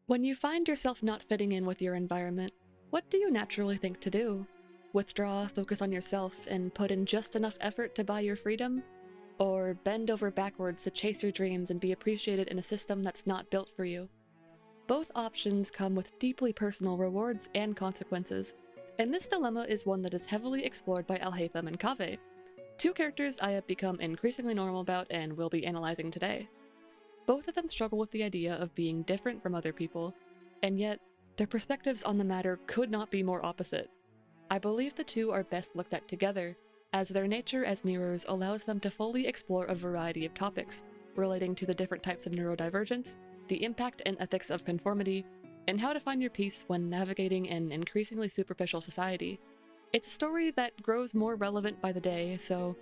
When you find yourself not fitting in with your environment, what do you naturally think to do? Withdraw, focus on yourself, and put in just enough effort to buy your freedom? Or bend over backwards to chase your dreams and be appreciated in a system that's not built for you? Both options come with deeply personal rewards and consequences, and this dilemma is one that is heavily explored by Alhaitham and Kaveh, two characters I have become increasingly normal about and will be analyzing today. Both of them struggle with the idea of being different from other people, and yet their perspectives on the matter could not be more opposite. I believe the two are best looked at together, as their nature as mirrors allows them to fully explore a variety of topics relating to the different types of neurodivergence, the impact and ethics of conformity, and how to find your peace when navigating an increasingly superficial society. It's a story that grows more relevant by the day, so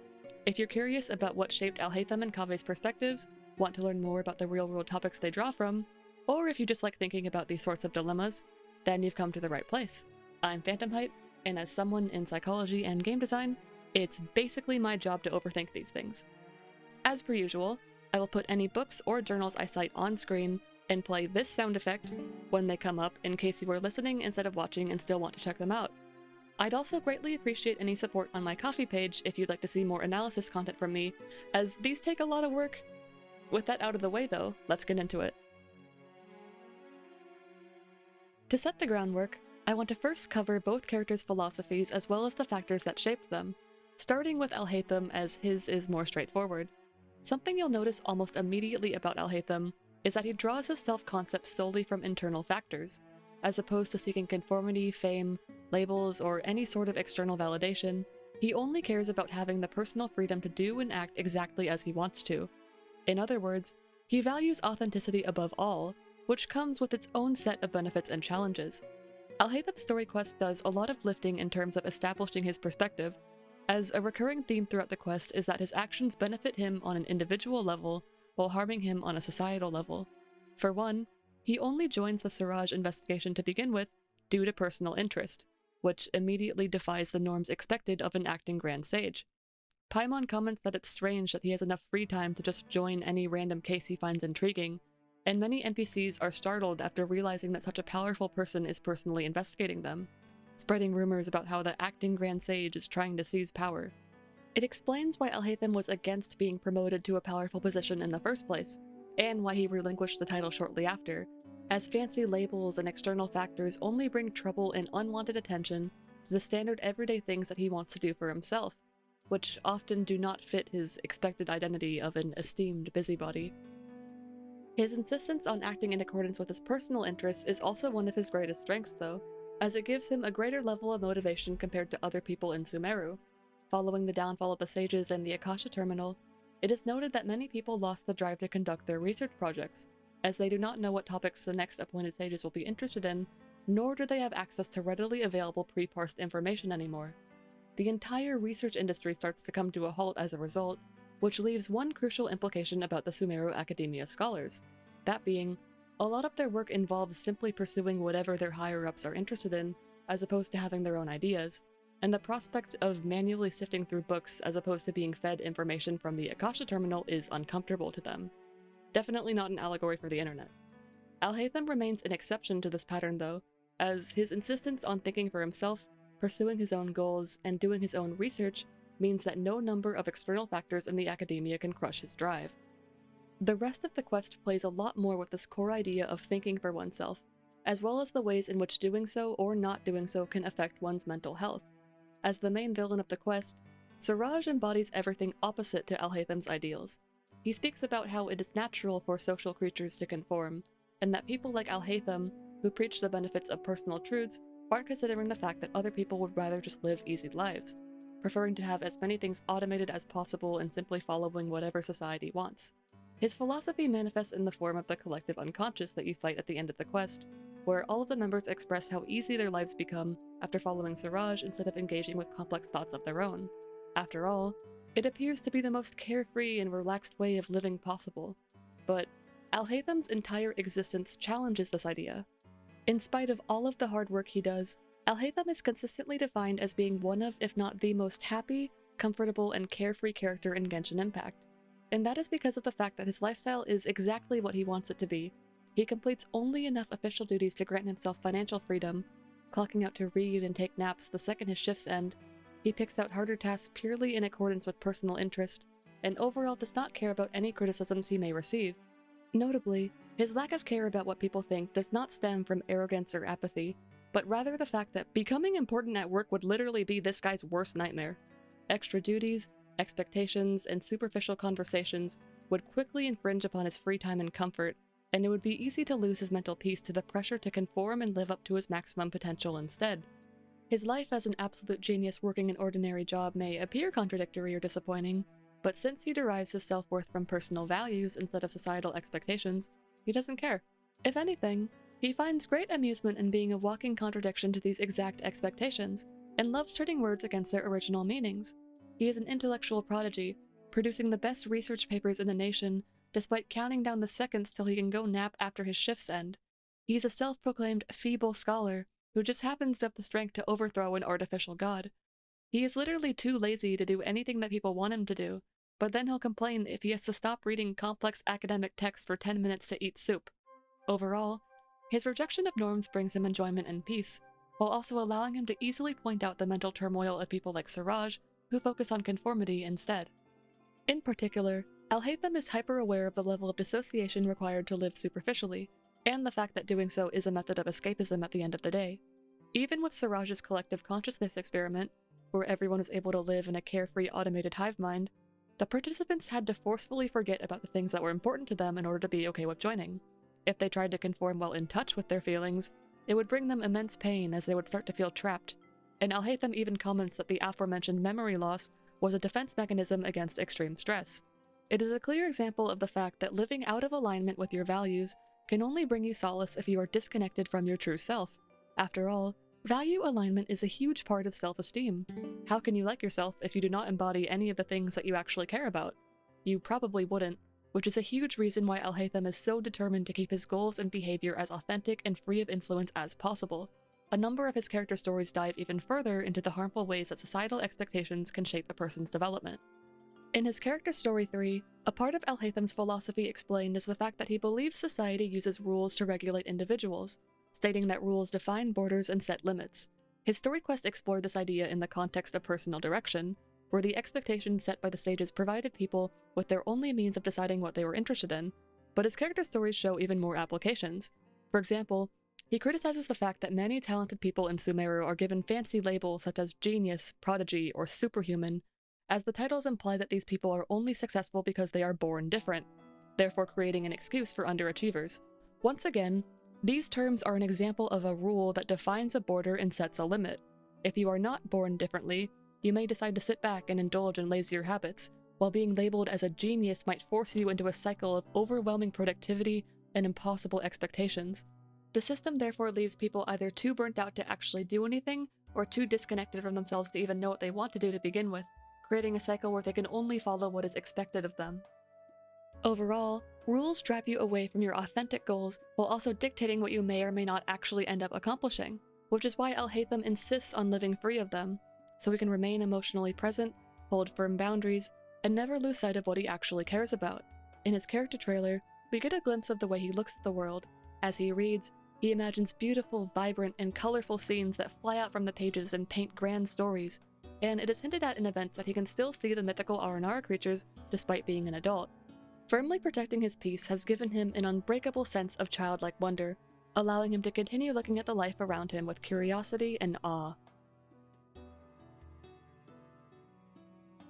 if you're curious about what shaped Alhaitham and Kaveh's perspectives, want to learn more about the real-world topics they draw from, or if you just like thinking about these sorts of dilemmas, then you've come to the right place. I'm Phantom Height, and as someone in psychology and game design, it's basically my job to overthink these things. As per usual, I will put any books or journals I cite on screen and play this sound effect when they come up in case you are listening instead of watching and still want to check them out. I'd also greatly appreciate any support on my Ko-fi page if you'd like to see more analysis content from me, as these take a lot of work. With that out of the way though, let's get into it. To set the groundwork, I want to first cover both characters' philosophies as well as the factors that shaped them, starting with Alhaitham as his is more straightforward. Something you'll notice almost immediately about Alhaitham is that he draws his self-concept solely from internal factors, as opposed to seeking conformity, fame, labels, or any sort of external validation. He only cares about having the personal freedom to do and act exactly as he wants to. In other words, he values authenticity above all, which comes with its own set of benefits and challenges. Alhaitham's story quest does a lot of lifting in terms of establishing his perspective, as a recurring theme throughout the quest is that his actions benefit him on an individual level while harming him on a societal level. For one, he only joins the Siraj investigation to begin with due to personal interest, which immediately defies the norms expected of an acting Grand Sage. Paimon comments that it's strange that he has enough free time to just join any random case he finds intriguing, and many NPCs are startled after realizing that such a powerful person is personally investigating them, spreading rumors about how the acting Grand Sage is trying to seize power. It explains why Alhaitham was against being promoted to a powerful position in the first place, and why he relinquished the title shortly after, as fancy labels and external factors only bring trouble and unwanted attention to the standard everyday things that he wants to do for himself, which often do not fit his expected identity of an esteemed busybody. His insistence on acting in accordance with his personal interests is also one of his greatest strengths though, as it gives him a greater level of motivation compared to other people in Sumeru. Following the downfall of the sages and the Akasha Terminal, it is noted that many people lost the drive to conduct their research projects, as they do not know what topics the next appointed sages will be interested in, nor do they have access to readily available pre-parsed information anymore. The entire research industry starts to come to a halt as a result, which leaves one crucial implication about the Sumeru academia scholars, that being, a lot of their work involves simply pursuing whatever their higher-ups are interested in, as opposed to having their own ideas, and the prospect of manually sifting through books as opposed to being fed information from the Akasha Terminal is uncomfortable to them. Definitely not an allegory for the internet. Alhaitham remains an exception to this pattern though, as his insistence on thinking for himself, pursuing his own goals, and doing his own research means that no number of external factors in the academia can crush his drive. The rest of the quest plays a lot more with this core idea of thinking for oneself, as well as the ways in which doing so or not doing so can affect one's mental health. As the main villain of the quest, Siraj embodies everything opposite to Alhaitham's ideals. He speaks about how it is natural for social creatures to conform, and that people like Alhaitham, who preach the benefits of personal truths, aren't considering the fact that other people would rather just live easy lives, preferring to have as many things automated as possible and simply following whatever society wants. His philosophy manifests in the form of the collective unconscious that you fight at the end of the quest, where all of the members express how easy their lives become after following Siraj instead of engaging with complex thoughts of their own. After all, it appears to be the most carefree and relaxed way of living possible. But Alhaitham's entire existence challenges this idea. In spite of all of the hard work he does, Alhaitham is consistently defined as being one of, if not the most happy, comfortable, and carefree character in Genshin Impact. And that is because of the fact that his lifestyle is exactly what he wants it to be. He completes only enough official duties to grant himself financial freedom, clocking out to read and take naps the second his shifts end. He picks out harder tasks purely in accordance with personal interest, and overall does not care about any criticisms he may receive. Notably, his lack of care about what people think does not stem from arrogance or apathy, but rather the fact that becoming important at work would literally be this guy's worst nightmare. Extra duties, expectations, and superficial conversations would quickly infringe upon his free time and comfort, and it would be easy to lose his mental peace to the pressure to conform and live up to his maximum potential instead. His life as an absolute genius working an ordinary job may appear contradictory or disappointing, but since he derives his self-worth from personal values instead of societal expectations, he doesn't care. If anything, he finds great amusement in being a walking contradiction to these exact expectations, and loves turning words against their original meanings. He is an intellectual prodigy, producing the best research papers in the nation, despite counting down the seconds till he can go nap after his shifts end. He's a self-proclaimed feeble scholar, who just happens to have the strength to overthrow an artificial god. He is literally too lazy to do anything that people want him to do, but then he'll complain if he has to stop reading complex academic texts for 10 minutes to eat soup. Overall, his rejection of norms brings him enjoyment and peace, while also allowing him to easily point out the mental turmoil of people like Siraj, who focus on conformity instead. In particular, Alhaitham is hyper-aware of the level of dissociation required to live superficially, and the fact that doing so is a method of escapism at the end of the day. Even with Siraj's collective consciousness experiment, where everyone was able to live in a carefree automated hive mind, the participants had to forcefully forget about the things that were important to them in order to be okay with joining. If they tried to conform while in touch with their feelings, it would bring them immense pain as they would start to feel trapped, and Alhaitham even comments that the aforementioned memory loss was a defense mechanism against extreme stress. It is a clear example of the fact that living out of alignment with your values can only bring you solace if you are disconnected from your true self. After all, value alignment is a huge part of self-esteem. How can you like yourself if you do not embody any of the things that you actually care about? You probably wouldn't, which is a huge reason why Alhaitham is so determined to keep his goals and behavior as authentic and free of influence as possible. A number of his character stories dive even further into the harmful ways that societal expectations can shape a person's development. In his character story 3, a part of Alhaitham's philosophy explained is the fact that he believes society uses rules to regulate individuals, stating that rules define borders and set limits. His story quest explored this idea in the context of personal direction, where the expectations set by the sages provided people with their only means of deciding what they were interested in, but his character stories show even more applications. For example, he criticizes the fact that many talented people in Sumeru are given fancy labels such as genius, prodigy, or superhuman, as the titles imply that these people are only successful because they are born different, therefore creating an excuse for underachievers. Once again, these terms are an example of a rule that defines a border and sets a limit. If you are not born differently, you may decide to sit back and indulge in lazier habits, while being labeled as a genius might force you into a cycle of overwhelming productivity and impossible expectations. The system therefore leaves people either too burnt out to actually do anything, or too disconnected from themselves to even know what they want to do to begin with, creating a cycle where they can only follow what is expected of them. Overall, rules drive you away from your authentic goals while also dictating what you may or may not actually end up accomplishing, which is why Alhaitham insists on living free of them, so he can remain emotionally present, hold firm boundaries, and never lose sight of what he actually cares about. In his character trailer, we get a glimpse of the way he looks at the world. As he reads, he imagines beautiful, vibrant, and colorful scenes that fly out from the pages and paint grand stories, and it is hinted at in events that he can still see the mythical R&R creatures despite being an adult. Firmly protecting his peace has given him an unbreakable sense of childlike wonder, allowing him to continue looking at the life around him with curiosity and awe.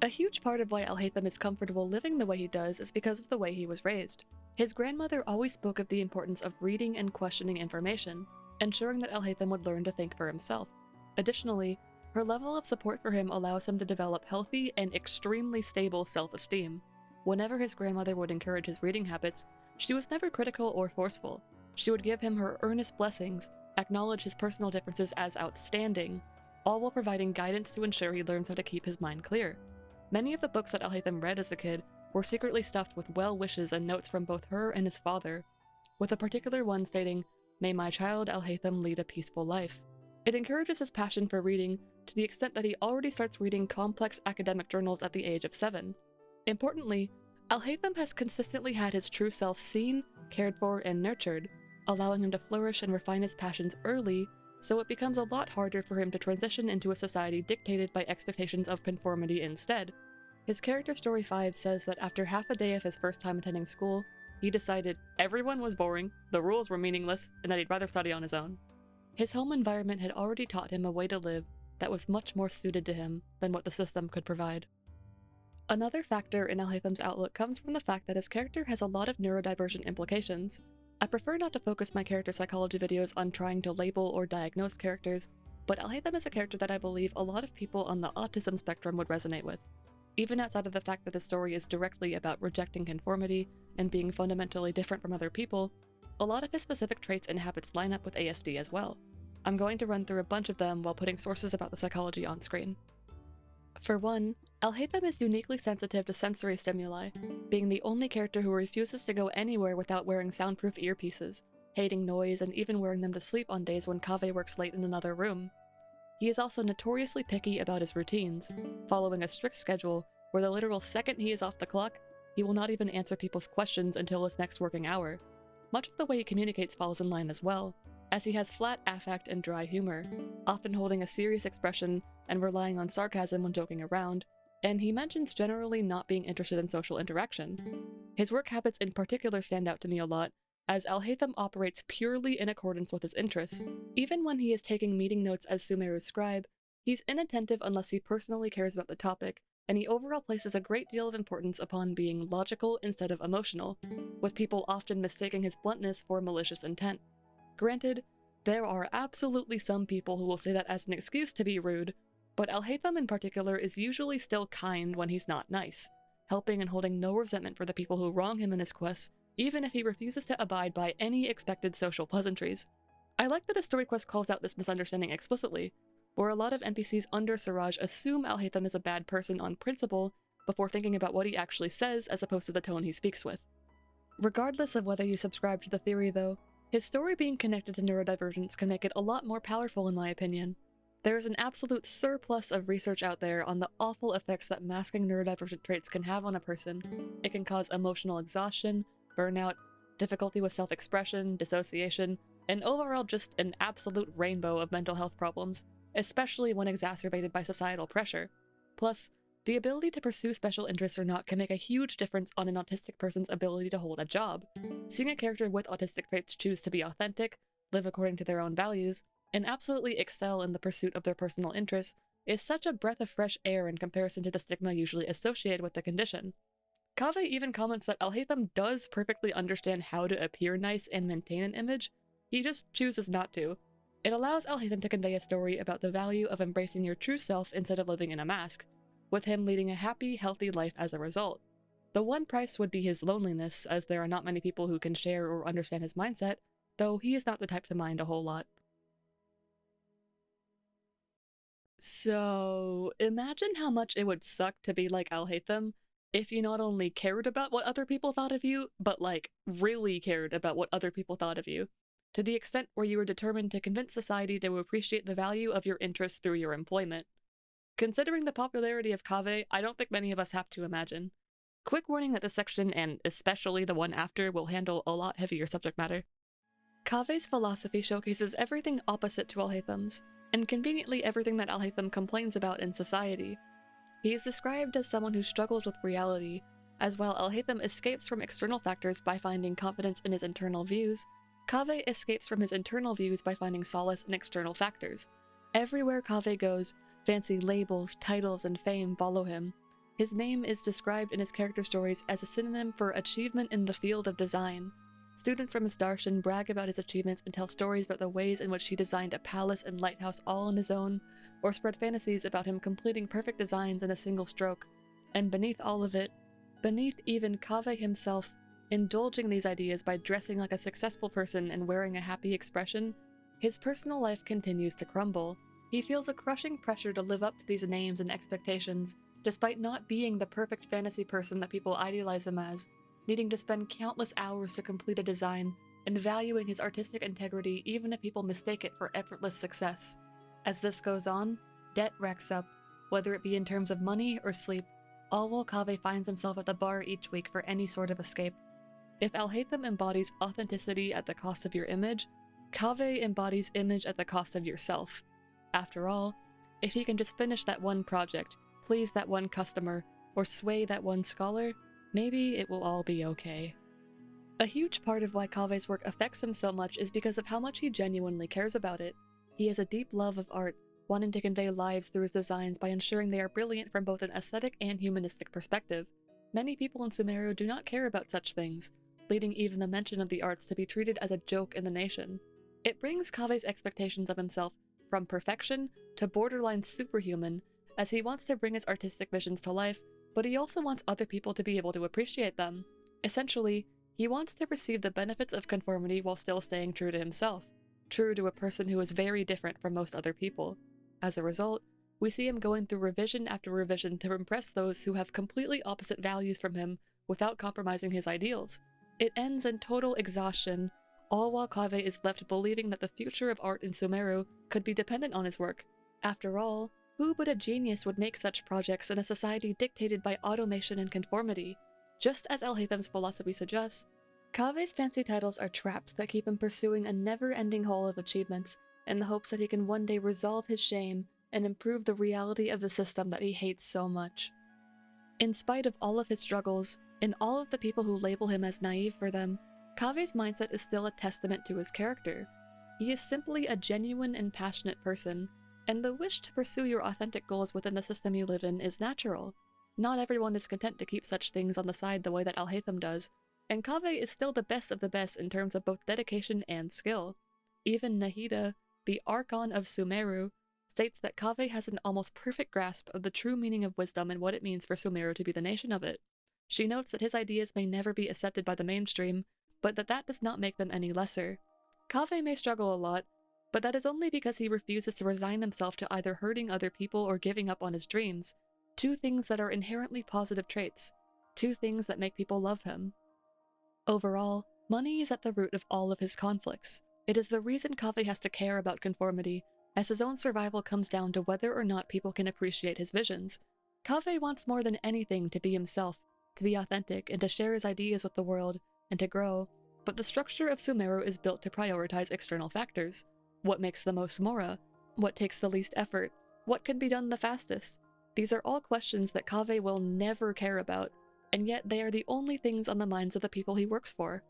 A huge part of why Alhaitham is comfortable living the way he does is because of the way he was raised. His grandmother always spoke of the importance of reading and questioning information, ensuring that Alhaitham would learn to think for himself. Additionally, her level of support for him allows him to develop healthy and extremely stable self-esteem. Whenever his grandmother would encourage his reading habits, she was never critical or forceful. She would give him her earnest blessings, acknowledge his personal differences as outstanding, all while providing guidance to ensure he learns how to keep his mind clear. Many of the books that Alhaitham read as a kid were secretly stuffed with well wishes and notes from both her and his father, with a particular one stating, "May my child Alhaitham lead a peaceful life." It encourages his passion for reading to the extent that he already starts reading complex academic journals at the age of 7. Importantly, Alhaitham has consistently had his true self seen, cared for, and nurtured, allowing him to flourish and refine his passions early, so it becomes a lot harder for him to transition into a society dictated by expectations of conformity instead. His character story 5 says that after half a day of his first time attending school, he decided everyone was boring, the rules were meaningless, and that he'd rather study on his own. His home environment had already taught him a way to live that was much more suited to him than what the system could provide. Another factor in Alhaitham's outlook comes from the fact that his character has a lot of neurodivergent implications. I prefer not to focus my character psychology videos on trying to label or diagnose characters, but Alhaitham is a character that I believe a lot of people on the autism spectrum would resonate with. Even outside of the fact that the story is directly about rejecting conformity and being fundamentally different from other people, a lot of his specific traits and habits line up with ASD as well. I'm going to run through a bunch of them while putting sources about the psychology on screen. For one, Alhaitham is uniquely sensitive to sensory stimuli, being the only character who refuses to go anywhere without wearing soundproof earpieces, hating noise, and even wearing them to sleep on days when Kaveh works late in another room. He is also notoriously picky about his routines, following a strict schedule where the literal second he is off the clock, he will not even answer people's questions until his next working hour. Much of the way he communicates falls in line as well, as he has flat affect and dry humor, often holding a serious expression and relying on sarcasm when joking around, and he mentions generally not being interested in social interaction. His work habits in particular stand out to me a lot, as Alhaitham operates purely in accordance with his interests. Even when he is taking meeting notes as Sumeru's scribe, he's inattentive unless he personally cares about the topic, and he overall places a great deal of importance upon being logical instead of emotional, with people often mistaking his bluntness for malicious intent. Granted, there are absolutely some people who will say that as an excuse to be rude, but Alhaitham in particular is usually still kind when he's not nice, helping and holding no resentment for the people who wrong him in his quests, even if he refuses to abide by any expected social pleasantries. I like that the story quest calls out this misunderstanding explicitly, where a lot of NPCs under Siraj assume Alhaitham is a bad person on principle before thinking about what he actually says as opposed to the tone he speaks with. Regardless of whether you subscribe to the theory though, his story being connected to neurodivergence can make it a lot more powerful in my opinion. There is an absolute surplus of research out there on the awful effects that masking neurodivergent traits can have on a person. It can cause emotional exhaustion, burnout, difficulty with self-expression, dissociation, and overall just an absolute rainbow of mental health problems, especially when exacerbated by societal pressure. Plus, the ability to pursue special interests or not can make a huge difference on an autistic person's ability to hold a job. Seeing a character with autistic traits choose to be authentic, live according to their own values, and absolutely excel in the pursuit of their personal interests is such a breath of fresh air in comparison to the stigma usually associated with the condition. Kaveh even comments that Alhaitham does perfectly understand how to appear nice and maintain an image, he just chooses not to. It allows Alhaitham to convey a story about the value of embracing your true self instead of living in a mask, with him leading a happy, healthy life as a result. The one price would be his loneliness, as there are not many people who can share or understand his mindset, though he is not the type to mind a whole lot. So, imagine how much it would suck to be like Alhaitham if you not only cared about what other people thought of you, but like, really cared about what other people thought of you, to the extent where you were determined to convince society to appreciate the value of your interests through your employment. Considering the popularity of Kaveh, I don't think many of us have to imagine. Quick warning that this section, and especially the one after, will handle a lot heavier subject matter. Kaveh's philosophy showcases everything opposite to Alhaitham's, and conveniently everything that Alhaitham complains about in society. He is described as someone who struggles with reality, as while Alhaitham escapes from external factors by finding confidence in his internal views, Kaveh escapes from his internal views by finding solace in external factors. Everywhere Kaveh goes, fancy labels, titles, and fame follow him. His name is described in his character stories as a synonym for achievement in the field of design. Students from his darshan brag about his achievements and tell stories about the ways in which he designed a palace and lighthouse all on his own, or spread fantasies about him completing perfect designs in a single stroke. And beneath all of it, beneath even Kaveh himself, indulging these ideas by dressing like a successful person and wearing a happy expression, his personal life continues to crumble. He feels a crushing pressure to live up to these names and expectations, despite not being the perfect fantasy person that people idealize him as, needing to spend countless hours to complete a design, and valuing his artistic integrity even if people mistake it for effortless success. As this goes on, debt racks up, whether it be in terms of money or sleep, all while Kaveh finds himself at the bar each week for any sort of escape. If Alhaitham embodies authenticity at the cost of your image, Kaveh embodies image at the cost of yourself. After all, if he can just finish that one project, please that one customer, or sway that one scholar, maybe it will all be okay. A huge part of why Kaveh's work affects him so much is because of how much he genuinely cares about it. He has a deep love of art, wanting to convey lives through his designs by ensuring they are brilliant from both an aesthetic and humanistic perspective. Many people in Sumeru do not care about such things, leading even the mention of the arts to be treated as a joke in the nation. It brings Kaveh's expectations of himself from perfection to borderline superhuman, as he wants to bring his artistic visions to life, but he also wants other people to be able to appreciate them. Essentially, he wants to receive the benefits of conformity while still staying true to himself, true to a person who is very different from most other people. As a result, we see him going through revision after revision to impress those who have completely opposite values from him without compromising his ideals. It ends in total exhaustion, all while Kaveh is left believing that the future of art in Sumeru could be dependent on his work. After all, who but a genius would make such projects in a society dictated by automation and conformity? Just as Alhaitham's philosophy suggests, Kaveh's fancy titles are traps that keep him pursuing a never-ending haul of achievements in the hopes that he can one day resolve his shame and improve the reality of the system that he hates so much. In spite of all of his struggles, and all of the people who label him as naive for them, Kaveh's mindset is still a testament to his character. He is simply a genuine and passionate person, and the wish to pursue your authentic goals within the system you live in is natural. Not everyone is content to keep such things on the side the way that Alhaitham does, and Kaveh is still the best of the best in terms of both dedication and skill. Even Nahida, the Archon of Sumeru, states that Kaveh has an almost perfect grasp of the true meaning of wisdom and what it means for Sumeru to be the nation of it. She notes that his ideas may never be accepted by the mainstream, but that does not make them any lesser. Kaveh may struggle a lot, but that is only because he refuses to resign himself to either hurting other people or giving up on his dreams, two things that are inherently positive traits, two things that make people love him. Overall, money is at the root of all of his conflicts. It is the reason Kaveh has to care about conformity, as his own survival comes down to whether or not people can appreciate his visions. Kaveh wants more than anything to be himself, to be authentic, and to share his ideas with the world, and to grow, but the structure of Sumeru is built to prioritize external factors. What makes the most mora? What takes the least effort? What can be done the fastest? These are all questions that Kaveh will never care about, and yet they are the only things on the minds of the people he works for.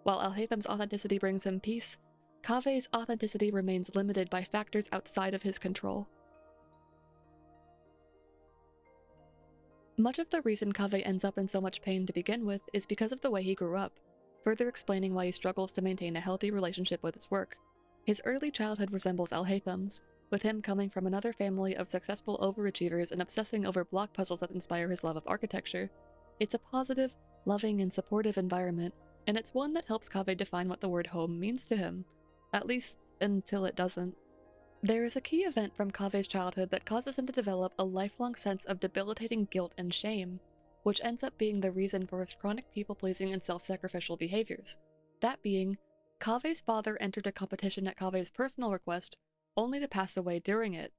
While Alhaitham's authenticity brings him peace, Kaveh's authenticity remains limited by factors outside of his control. Much of the reason Kaveh ends up in so much pain to begin with is because of the way he grew up, further explaining why he struggles to maintain a healthy relationship with his work. His early childhood resembles Alhaitham's, with him coming from another family of successful overachievers and obsessing over block puzzles that inspire his love of architecture. It's a positive, loving, and supportive environment, and it's one that helps Kaveh define what the word home means to him, at least until it doesn't. There is a key event from Kaveh's childhood that causes him to develop a lifelong sense of debilitating guilt and shame, which ends up being the reason for his chronic people-pleasing and self-sacrificial behaviors. That being, Kaveh's father entered a competition at Kaveh's personal request, only to pass away during it.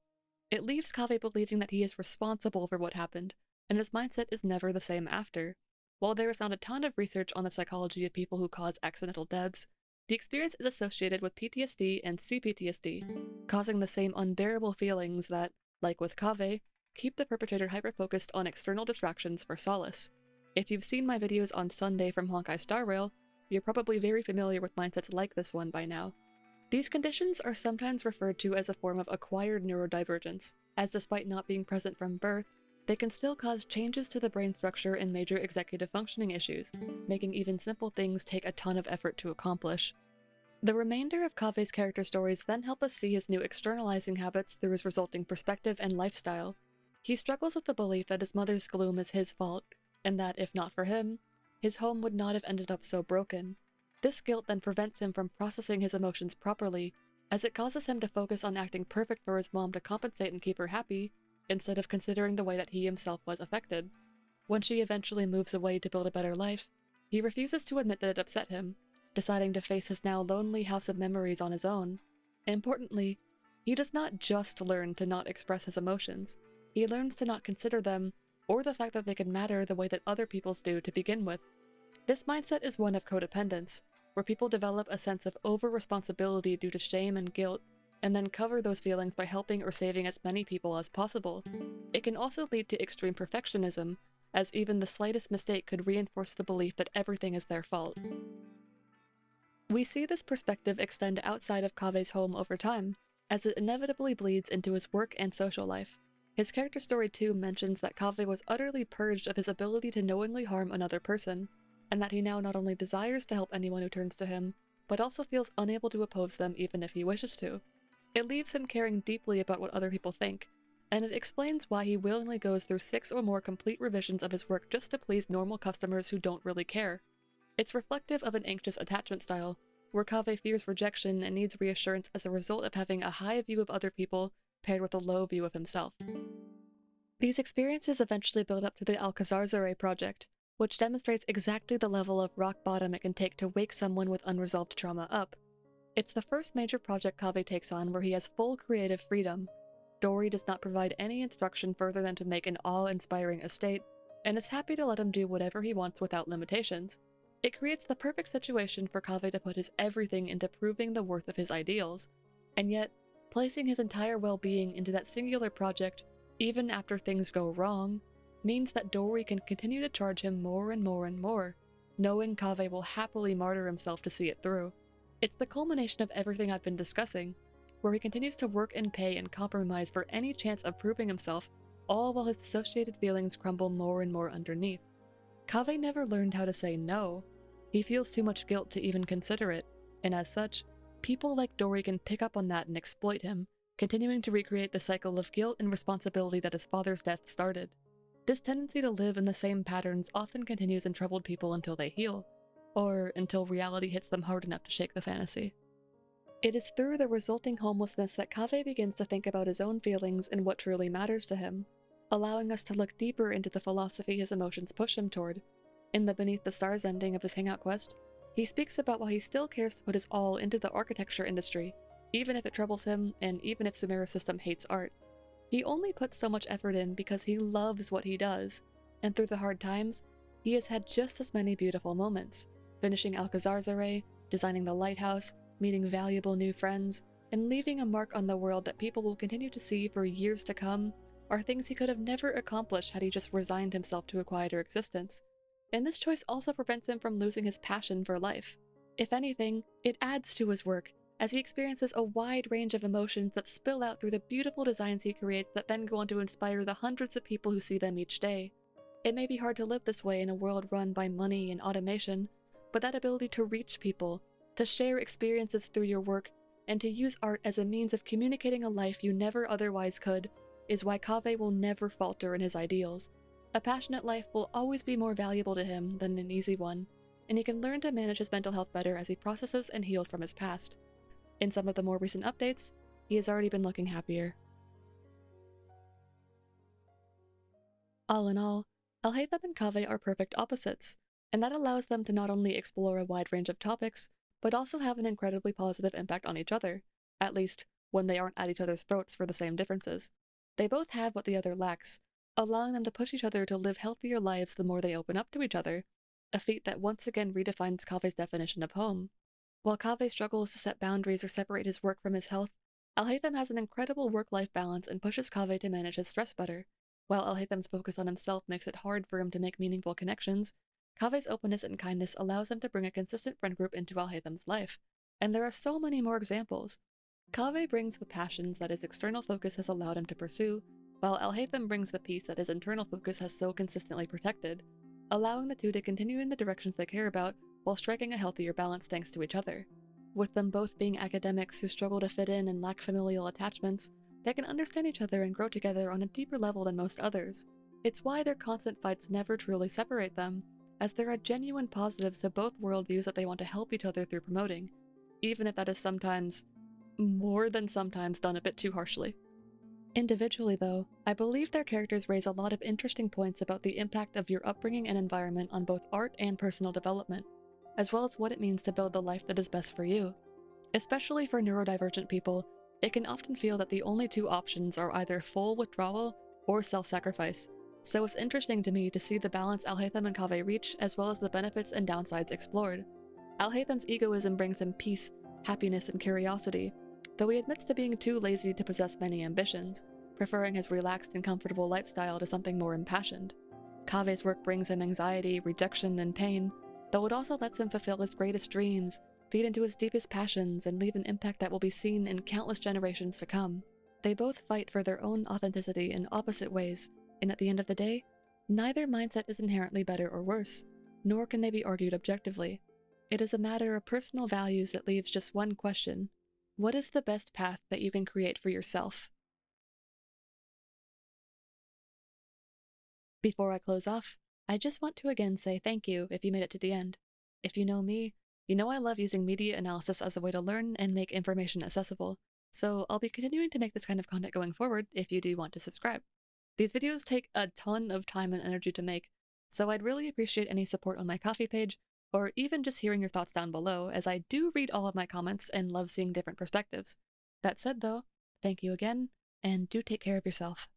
It leaves Kaveh believing that he is responsible for what happened, and his mindset is never the same after. While there is not a ton of research on the psychology of people who cause accidental deaths, the experience is associated with PTSD and c-ptsd, causing the same unbearable feelings that, like with Kaveh, keep the perpetrator hyper-focused on external distractions for solace. If you've seen my videos on Sunday from Honkai Star Rail, you're probably very familiar with mindsets like this one by now. These conditions are sometimes referred to as a form of acquired neurodivergence, as despite not being present from birth, they can still cause changes to the brain structure and major executive functioning issues, making even simple things take a ton of effort to accomplish. The remainder of Kaveh's character stories then help us see his new externalizing habits through his resulting perspective and lifestyle. He struggles with the belief that his mother's gloom is his fault, and that, if not for him, his home would not have ended up so broken. This guilt then prevents him from processing his emotions properly, as it causes him to focus on acting perfect for his mom to compensate and keep her happy, instead of considering the way that he himself was affected. When she eventually moves away to build a better life, he refuses to admit that it upset him, deciding to face his now lonely house of memories on his own. Importantly, he does not just learn to not express his emotions, he learns to not consider them, or the fact that they can matter the way that other people's do to begin with. This mindset is one of codependence, where people develop a sense of over-responsibility due to shame and guilt, and then cover those feelings by helping or saving as many people as possible. It can also lead to extreme perfectionism, as even the slightest mistake could reinforce the belief that everything is their fault. We see this perspective extend outside of Kaveh's home over time, as it inevitably bleeds into his work and social life. His character story too mentions that Kaveh was utterly purged of his ability to knowingly harm another person, and that he now not only desires to help anyone who turns to him, but also feels unable to oppose them even if he wishes to. It leaves him caring deeply about what other people think, and it explains why he willingly goes through 6 or more complete revisions of his work just to please normal customers who don't really care. It's reflective of an anxious attachment style, where Kaveh fears rejection and needs reassurance as a result of having a high view of other people paired with a low view of himself. These experiences eventually build up to the Alhaitham project, which demonstrates exactly the level of rock bottom it can take to wake someone with unresolved trauma up. It's the first major project Kaveh takes on where he has full creative freedom. Dory does not provide any instruction further than to make an awe-inspiring estate, and is happy to let him do whatever he wants without limitations. It creates the perfect situation for Kaveh to put his everything into proving the worth of his ideals, and yet, placing his entire well-being into that singular project, even after things go wrong, means that Dory can continue to charge him more and more and more, knowing Kaveh will happily martyr himself to see it through. It's the culmination of everything I've been discussing, where he continues to work and pay and compromise for any chance of proving himself, all while his dissociated feelings crumble more and more underneath. Kaveh never learned how to say no. He feels too much guilt to even consider it, and as such, people like Dory can pick up on that and exploit him, continuing to recreate the cycle of guilt and responsibility that his father's death started. This tendency to live in the same patterns often continues in troubled people until they heal, or until reality hits them hard enough to shake the fantasy. It is through the resulting homelessness that Kaveh begins to think about his own feelings and what truly matters to him, allowing us to look deeper into the philosophy his emotions push him toward. In the Beneath the Stars ending of his Hangout quest, he speaks about why he still cares to put his all into the architecture industry, even if it troubles him and even if Sumeru's system hates art. He only puts so much effort in because he loves what he does, and through the hard times, he has had just as many beautiful moments, finishing Alhaitham, designing the lighthouse, meeting valuable new friends, and leaving a mark on the world that people will continue to see for years to come, are things he could have never accomplished had he just resigned himself to a quieter existence. And this choice also prevents him from losing his passion for life. If anything, it adds to his work, as he experiences a wide range of emotions that spill out through the beautiful designs he creates that then go on to inspire the hundreds of people who see them each day. It may be hard to live this way in a world run by money and automation, but that ability to reach people, to share experiences through your work, and to use art as a means of communicating a life you never otherwise could, is why Kaveh will never falter in his ideals. A passionate life will always be more valuable to him than an easy one, and he can learn to manage his mental health better as he processes and heals from his past. In some of the more recent updates, he has already been looking happier. All in all, Alhaitham and Kaveh are perfect opposites, and that allows them to not only explore a wide range of topics, but also have an incredibly positive impact on each other, at least when they aren't at each other's throats for the same differences. They both have what the other lacks, allowing them to push each other to live healthier lives the more they open up to each other, a feat that once again redefines Kaveh's definition of home. While Kaveh struggles to set boundaries or separate his work from his health, Alhaitham has an incredible work-life balance and pushes Kaveh to manage his stress better. While Alhaitham's focus on himself makes it hard for him to make meaningful connections, Kaveh's openness and kindness allows him to bring a consistent friend group into Alhaitham's life, and there are so many more examples. Kaveh brings the passions that his external focus has allowed him to pursue, while Alhaitham brings the peace that his internal focus has so consistently protected, allowing the two to continue in the directions they care about while striking a healthier balance thanks to each other. With them both being academics who struggle to fit in and lack familial attachments, they can understand each other and grow together on a deeper level than most others. It's why their constant fights never truly separate them, as there are genuine positives to both worldviews that they want to help each other through promoting, even if that is sometimes, more than sometimes, done a bit too harshly. Individually, though, I believe their characters raise a lot of interesting points about the impact of your upbringing and environment on both art and personal development, as well as what it means to build the life that is best for you. Especially for neurodivergent people, it can often feel that the only two options are either full withdrawal or self-sacrifice, So it's interesting to me to see the balance Alhaitham and Kaveh reach, as well as the benefits and downsides explored. Alhaitham's egoism brings him peace, happiness, and curiosity, though he admits to being too lazy to possess many ambitions, preferring his relaxed and comfortable lifestyle to something more impassioned. Kaveh's work brings him anxiety, rejection, and pain, though it also lets him fulfill his greatest dreams, feed into his deepest passions, and leave an impact that will be seen in countless generations to come. They both fight for their own authenticity in opposite ways, and at the end of the day, neither mindset is inherently better or worse, nor can they be argued objectively. It is a matter of personal values that leaves just one question: what is the best path that you can create for yourself? Before I close off, I just want to again say thank you if you made it to the end. If you know me, you know I love using media analysis as a way to learn and make information accessible, so I'll be continuing to make this kind of content going forward if you do want to subscribe. These videos take a ton of time and energy to make, so I'd really appreciate any support on my Ko-fi page, or even just hearing your thoughts down below, as I do read all of my comments and love seeing different perspectives. That said though, thank you again, and do take care of yourself.